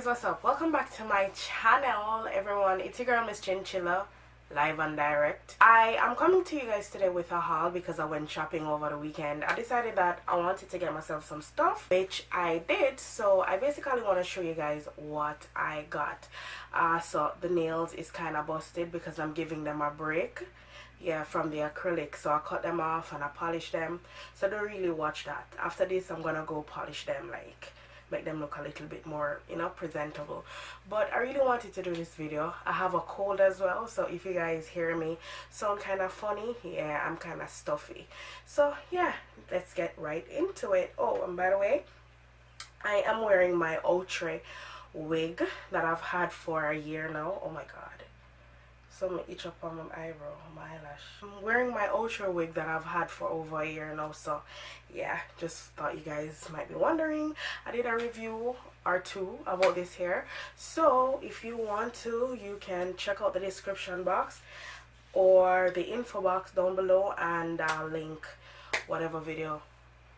What's up? Welcome back to my channel, everyone. It's your girl Miss Chinchilla, live and direct. I am coming to you guys today with a haul because I went shopping over the weekend. I decided that I wanted to get myself some stuff, which I did. So I basically want to show you guys what I got. So the nails is kind of busted because I'm giving them a break, yeah, from the acrylic. So I cut them off and I polished them. So don't really watch that. After this, I'm gonna go polish them, like make them look a little bit more, you know, presentable. But I really wanted to do this video. I have a cold as well, so if you guys hear me sound kind of funny, yeah, I'm kind of stuffy. So yeah, let's get right into it. Oh, and by the way, I am wearing my Outre wig that I've had for a year now. Oh my god, some itch up on my eyebrow, my eyelash. I'm wearing my Outre wig that I've had for over a year now, so yeah, just thought you guys might be wondering. I did a review or two about this hair, so if you want to, you can check out the description box or the info box down below, and I'll link whatever video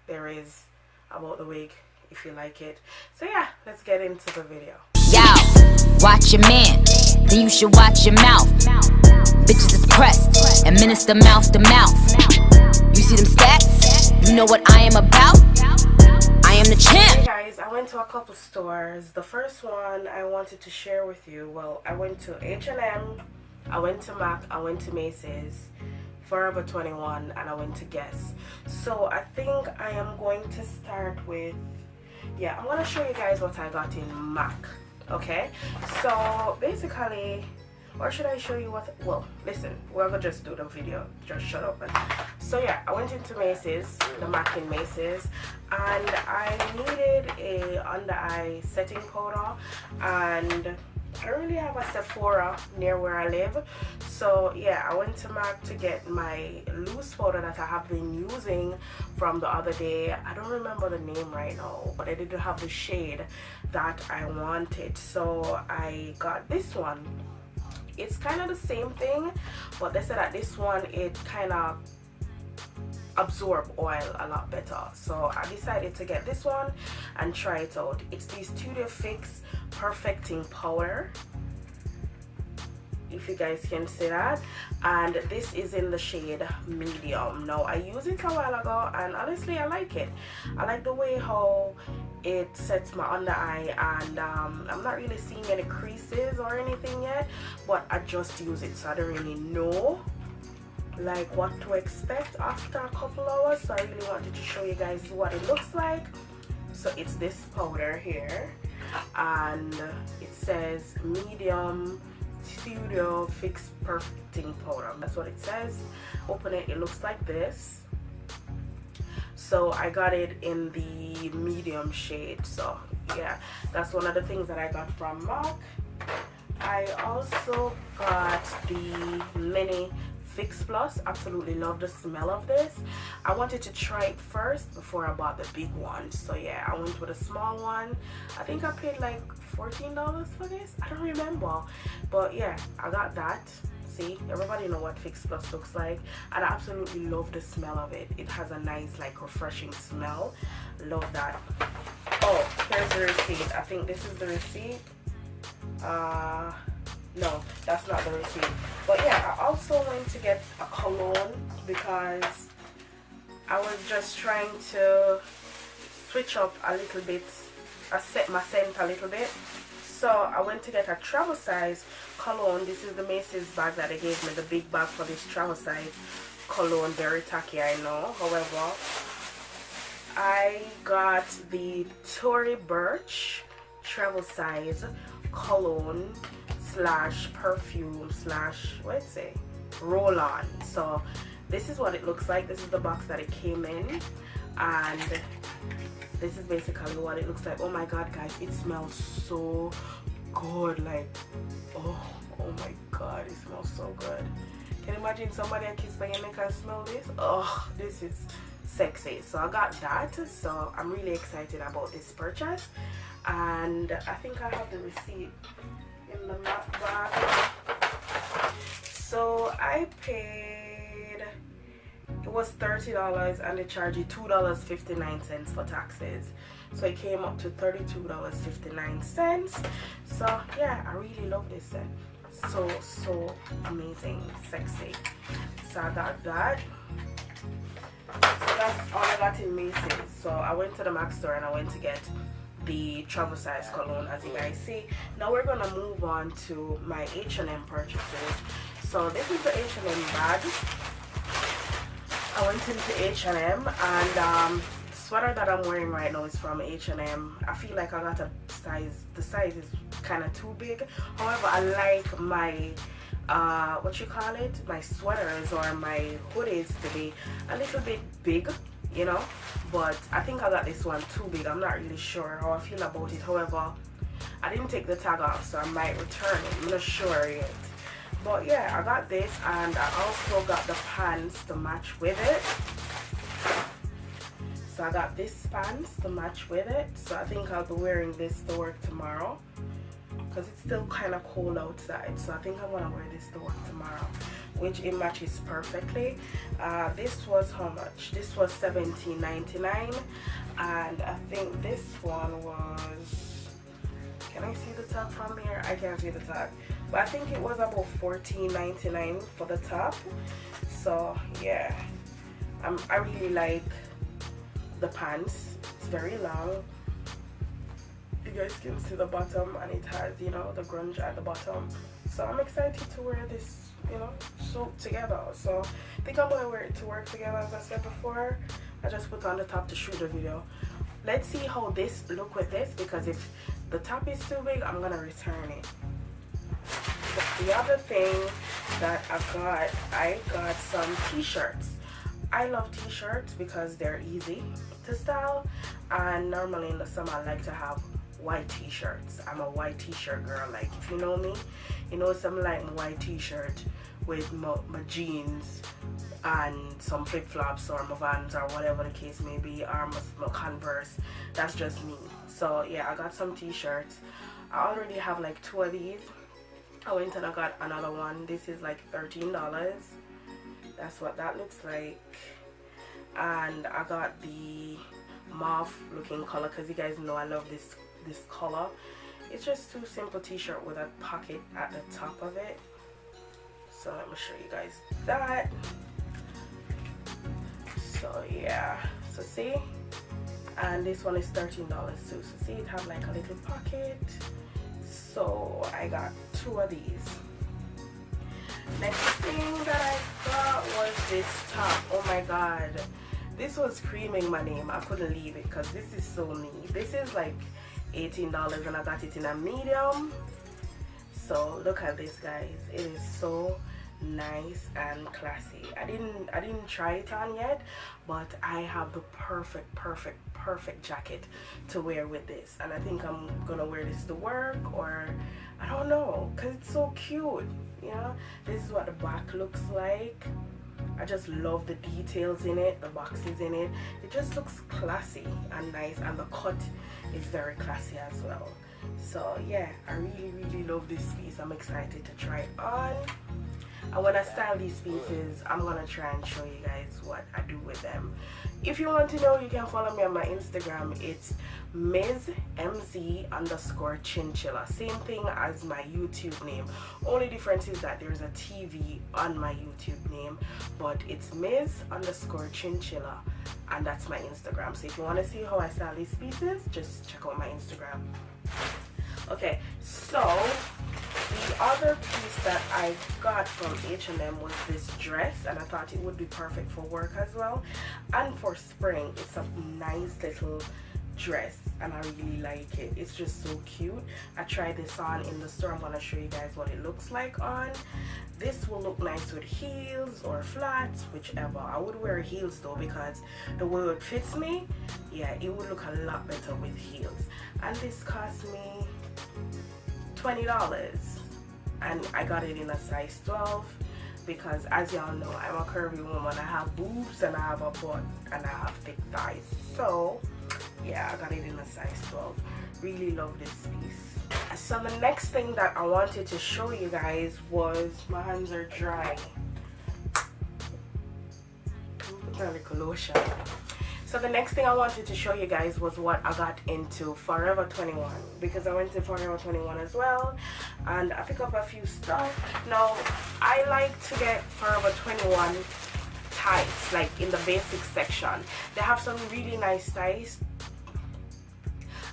there is about the wig if you like it. So yeah, let's get into the video. Yo, watch your man, then you should watch your mouth. Bitches is pressed, administer mouth to mouth. You see them stats? You know what I am about? I am the champ. Hey guys, I went to a couple stores. The first one I wanted to share with you, well, I went to H&M, I went to MAC, I went to Macy's, Forever 21, and I went to Guess. So I think I am going to start with, yeah, I'm going to show you guys what I got in MAC. Okay, so basically, or should I show you what? Well, listen, we're gonna just do the video. Just shut up. So yeah, I went into Macy's, the MAC in Macy's, and I needed a under eye setting powder, and I really have a Sephora near where I live. So yeah, I went to MAC to get my loose powder that I have been using from the other day. I don't remember the name right now, but I didn't have the shade that I wanted, so I got this one. It's kind of the same thing, but they said that this one, it kind of absorb oil a lot better, so I decided to get this one and try it out. It's the Studio Fix Perfecting Powder, if you guys can see that, and this is in the shade medium. Now I used it a while ago and honestly I like it. I like the way how it sets my under eye, and I'm not really seeing any creases or anything yet, but I just use it, so I don't really know like what to expect after a couple hours. So I really wanted to show you guys what it looks like. So it's this powder here, and it says medium Studio Fix Perfecting Powder. That's what it says. Open it, it looks like this. So I got it in the medium shade. So yeah, that's one of the things that I got from MAC. I also got the mini Fix Plus. Absolutely love the smell of this. I wanted to try it first before I bought the big one. So yeah, I went with a small one. I think I paid like $14 for this. I don't remember, but yeah, I got that. See, everybody know what Fix Plus looks like, and I absolutely love the smell of it. It has a nice, like, refreshing smell. Love that. Oh, here's the receipt. I think this is the receipt. No, that's not the receipt. But yeah, I also went to get a cologne because I was just trying to switch up a little bit. I set my scent a little bit. So I went to get a travel size cologne. This is the Macy's bag that they gave me, the big bag for this travel size cologne. Very tacky, I know. However, I got the Tory Burch travel size cologne slash perfume slash, what did it say, roll on. So this is what it looks like. This is the box that it came in, and this is basically what it looks like. Oh my god, guys, it smells so good. Like, oh my god, it smells so good. Can you imagine somebody a kiss by your neck and smell this? Oh, this is sexy. So I got that, so I'm really excited about this purchase, and I think I have the receipt in the MAC bag. So I paid, it was $30 and they charge you $2.59 for taxes. so it came up to $32.59. So yeah, I really love this set. So amazing, sexy. So I got that. So that's all I got in Macy's. So I went to the MAC store and I went to get the travel size cologne, as you guys see. Now we're gonna move on to my H&M purchases. So this is the H&M bag. I went into H&M and the sweater that I'm wearing right now is from H&M. I feel like I got a size, the size is kind of too big. However, I like my my sweaters or my hoodies to be a little bit big, you know, but I think I got this one too big. I'm not really sure how I feel about it. However, I didn't take the tag off, so I might return it. I'm not sure yet. But yeah, I got this, and I also got the pants to match with it. So I got this pants to match with it. So I think I'll be wearing this to work tomorrow, because it's still kind of cold outside. So I think I want to wear this to work tomorrow, which it matches perfectly. This was how much? This was $17.99, and I think this one was, can I see the tag from here? I can't see the tag, but I think it was about $14.99 for the top. So yeah, I really like the pants. It's very long. You guys can see the bottom, and it has, you know, the grunge at the bottom. So I'm excited to wear this, you know, suit together. So I think I'm gonna wear it to work together. As I said before, I just put on the top to shoot a video. Let's see how this look with this, because if the top is too big, I'm gonna return it. The other thing that I got some t-shirts. I love t-shirts because they're easy to style, and normally in the summer I like to have white t-shirts. I'm a white t-shirt girl. Like, if you know me, you know some like my white t-shirt with my jeans and some flip-flops or my Vans or whatever the case may be, or my Converse. That's just me. So yeah, I got some t-shirts. I already have like 2 of these. I went and I got another one. This is like $13. That's what that looks like. And I got the mauve looking color, because you guys know I love this color. It's just too simple t-shirt with a pocket at the top of it. So let me show you guys that. So yeah, so see, and this one is $13 too. So see, it have like a little pocket. So I got 2 of these. Next thing that I got was this top. Oh my god, this was screaming my name. I couldn't leave it because this is so neat. This is like $18 and I got it in a medium. So look at this, guys. It is so nice and classy. I didn't try it on yet, but I have the perfect jacket to wear with this, and I think I'm gonna wear this to work, or I don't know, because it's so cute. You know, this is what the back looks like. I just love the details in it, the boxes in it. It just looks classy and nice, and the cut is very classy as well. So yeah, I really love this piece. I'm excited to try it on. And when I style these pieces, I'm gonna try and show you guys what I do with them. If you want to know, you can follow me on my Instagram. It's MZCHINCHILLA. Same thing as my YouTube name. Only difference is that there's a TV on my YouTube name, but it's Ms_Chinchilla, and that's my Instagram. So if you want to see how I style these pieces, just check out my Instagram. Okay, so the other piece that I got from H&M was this dress, and I thought it would be perfect for work as well, and for spring. It's a nice little dress and I really like it. It's just so cute. I tried this on in the store. I'm gonna show you guys what it looks like on. This will look nice with heels or flats, whichever. I would wear heels though, because the way it fits me, yeah, it would look a lot better with heels. And this cost me $20, and I got it in a size 12 because, as y'all know, I'm a curvy woman. I have boobs and I have a butt and I have thick thighs. So yeah, I got it in a size 12. Really love this piece. So the next thing that I wanted to show you guys was, my hands are dry. Put a little lotion. So the next thing I wanted to show you guys was what I got into Forever 21, because I went to Forever 21 as well and I picked up a few stuff. Now I like to get Forever 21 tights, like in the basic section. They have some really nice tights.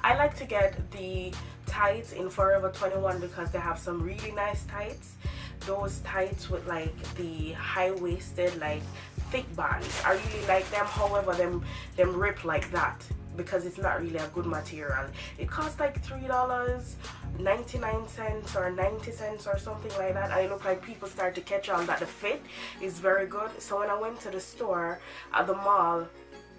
I like to get the tights in Forever 21 because they have some really nice tights. Those tights with like the high-waisted, like thick bands, I really like them. However, them rip like that because it's not really a good material. It costs like $3.99 or 90 cents or something like that, and it looked like people start to catch on that the fit is very good. So when I went to the store at the mall,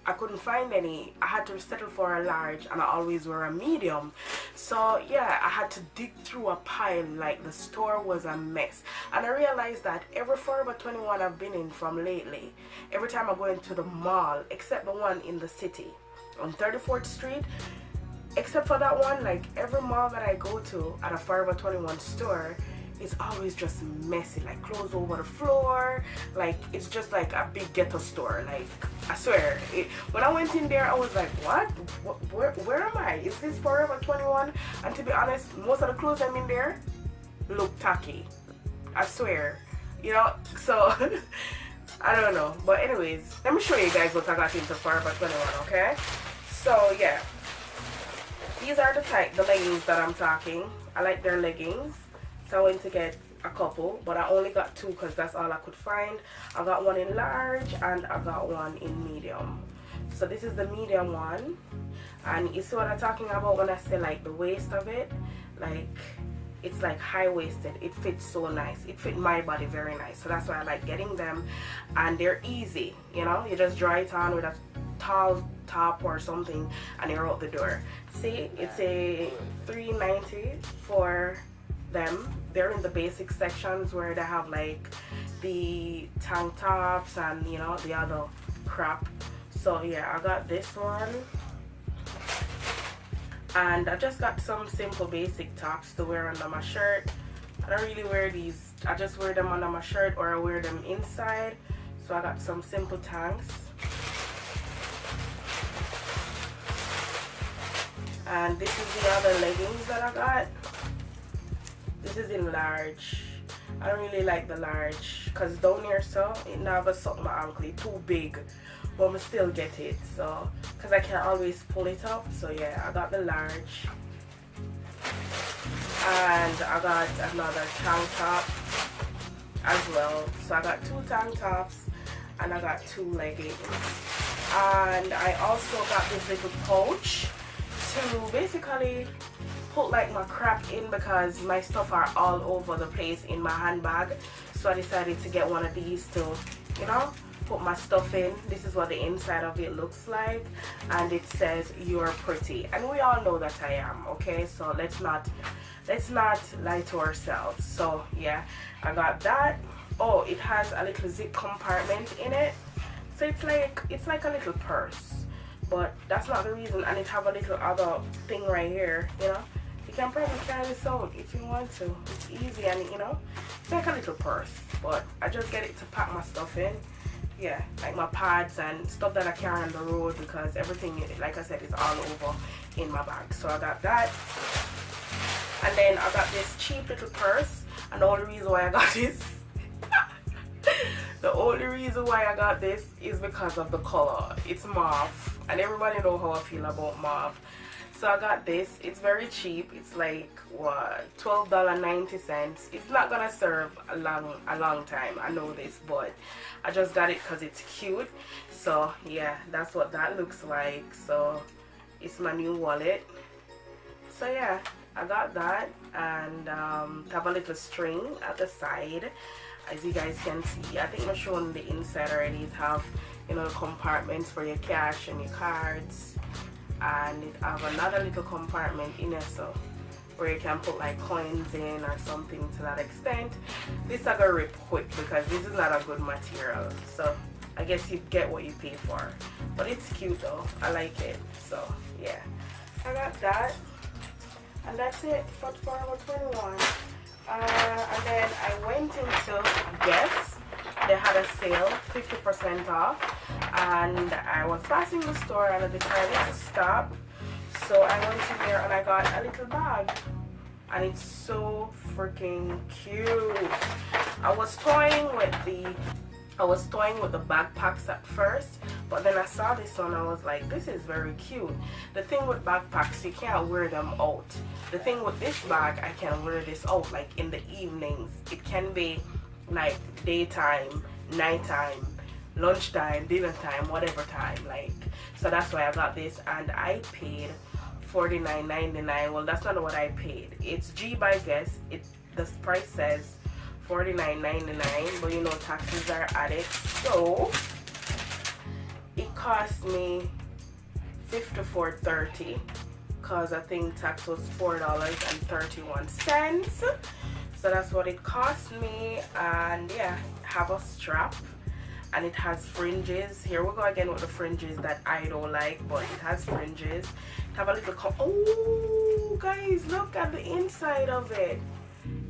I couldn't find any. I had to settle for a large, and I always wear a medium. So yeah, I had to dig through a pile. Like, the store was a mess. And I realized that every Forever 21 I've been in from lately, every time I go into the mall, except the one in the city on 34th Street, except for that one, like every mall that I go to at a Forever 21 store, it's always just messy, like clothes over the floor, like it's just like a big ghetto store. Like, I swear, when I went in there, I was like, what? Where am I? Is this Forever 21? And to be honest, most of the clothes I'm in there look tacky, I swear, you know. So I don't know, but anyways, let me show you guys what I got into Forever 21. Okay, so yeah, these are the leggings that I'm talking. I like their leggings. So I went to get a couple, but I only got two because that's all I could find. I got one in large and I got one in medium. So this is the medium one, and you see what I'm talking about when I say like the waist of it, like it's like high-waisted. It fits so nice. It fit my body very nice, so that's why I like getting them. And they're easy, you know, you just draw it on with a tall top or something and you're out the door. See, it's a $3.90 for them. They're in the basic sections where they have like the tank tops and, you know, the other crap. So yeah, I got this one, and I just got some simple basic tops to wear under my shirt. I don't really wear these, I just wear them under my shirt or I wear them inside. So I got some simple tanks, and this is the other leggings that I got. This is in large. I don't really like the large because down here, so it never suck my ankle. It's too big, but I still get it. So because I can't always pull it up. So yeah, I got the large, and I got another tank top as well. So I got two tank tops and I got two leggings, and I also got this little pouch to basically put like my crap in because my stuff are all over the place in my handbag. So I decided to get one of these to, you know, put my stuff in. This is what the inside of it looks like, and it says "You're pretty," and we all know that I am. Okay, so let's not lie to ourselves. So yeah, I got that. Oh, it has a little zip compartment in it, so it's like a little purse, but that's not the reason. And it have a little other thing right here, you know. You can probably carry this out if you want to. It's easy, and you know, it's like a little purse, but I just get it to pack my stuff in. Yeah, like my pads and stuff that I carry on the road, because everything, like I said, is all over in my bag. So I got that, and then I got this cheap little purse, and the only reason why I got this the only reason why I got this is because of the color. It's mauve, and everybody know how I feel about mauve. So I got this. It's very cheap. It's like what, $12.90. It's not gonna serve a long time, I know this, but I just got it because it's cute. So yeah, that's what that looks like. So it's my new wallet. So yeah, I got that, and have a little string at the side, as you guys can see. I think I'm showing the inside already. It have, you know, compartments for your cash and your cards, and it have another little compartment in it, so where you can put like coins in or something to that extent. This I gotta rip quick because this is not a good material, so I guess you get what you pay for, but it's cute though. I like it. So yeah, I got that, and that's it for Forever 21. And then I went into Guess. They had a sale, 50% off, and I was passing the store and I decided to stop. So I went in there and I got a little bag, and it's so freaking cute. I was toying with the backpacks at first, but then I saw this one. I was like, this is very cute. The thing with backpacks, you can't wear them out. The thing with this bag, I can wear this out like in the evenings. It can be like daytime, nighttime, lunchtime, dinner time, whatever time, like. So that's why I got this, and I paid $49.99. Well, that's not what I paid. It's G by Guess. The price says $49.99, but you know taxes are added, so it cost me $54.30 because I think tax was $4.31. So that's what it cost me. And yeah, have a strap, and it has fringes. Here we go again with the fringes that I don't like, but it has fringes. Have a little oh guys, look at the inside of it.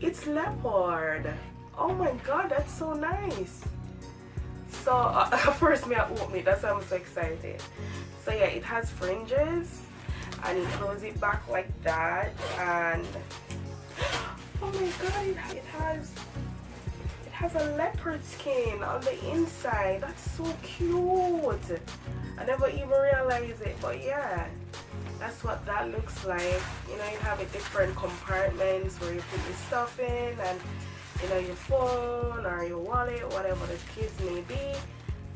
It's leopard. Oh my god, that's so nice. So first me I open it, that's why I'm so excited. So yeah, it has fringes, and you close it back like that, and oh my god, it has a leopard skin on the inside. That's so cute. I never even realized it, but yeah, that's what that looks like. You know, you have a different compartments where you put your stuff in, and you know, your phone or your wallet, whatever the case may be.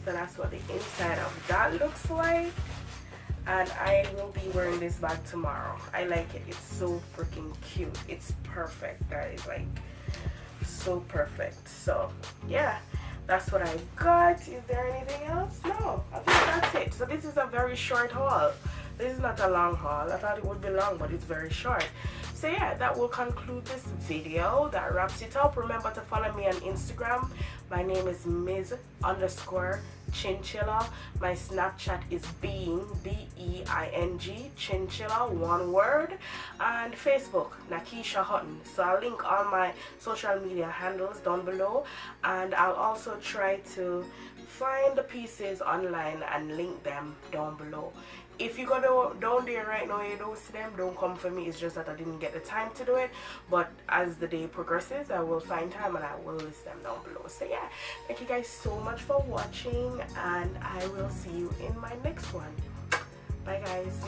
So that's what the inside of that looks like, and I will be wearing this bag tomorrow. I like it. It's so freaking cute. It's perfect. That is like so perfect. So yeah, that's what I got. Is there anything else? No, I think that's it. So this is a very short haul. This is not a long haul. I thought it would be long, but it's very short. So yeah, that will conclude this video. That wraps it up. Remember to follow me on Instagram. My name is Ms_Chinchilla. My Snapchat is Being, B-E-I-N-G, Chinchilla, one word. And Facebook, Nakisha Hutton. So I'll link all my social media handles down below. And I'll also try to find the pieces online and link them down below. If you go down there right now, you don't see them, don't come for me. It's just that I didn't get the time to do it. But as the day progresses, I will find time and I will list them down below. So yeah, thank you guys so much for watching, and I will see you in my next one. Bye guys.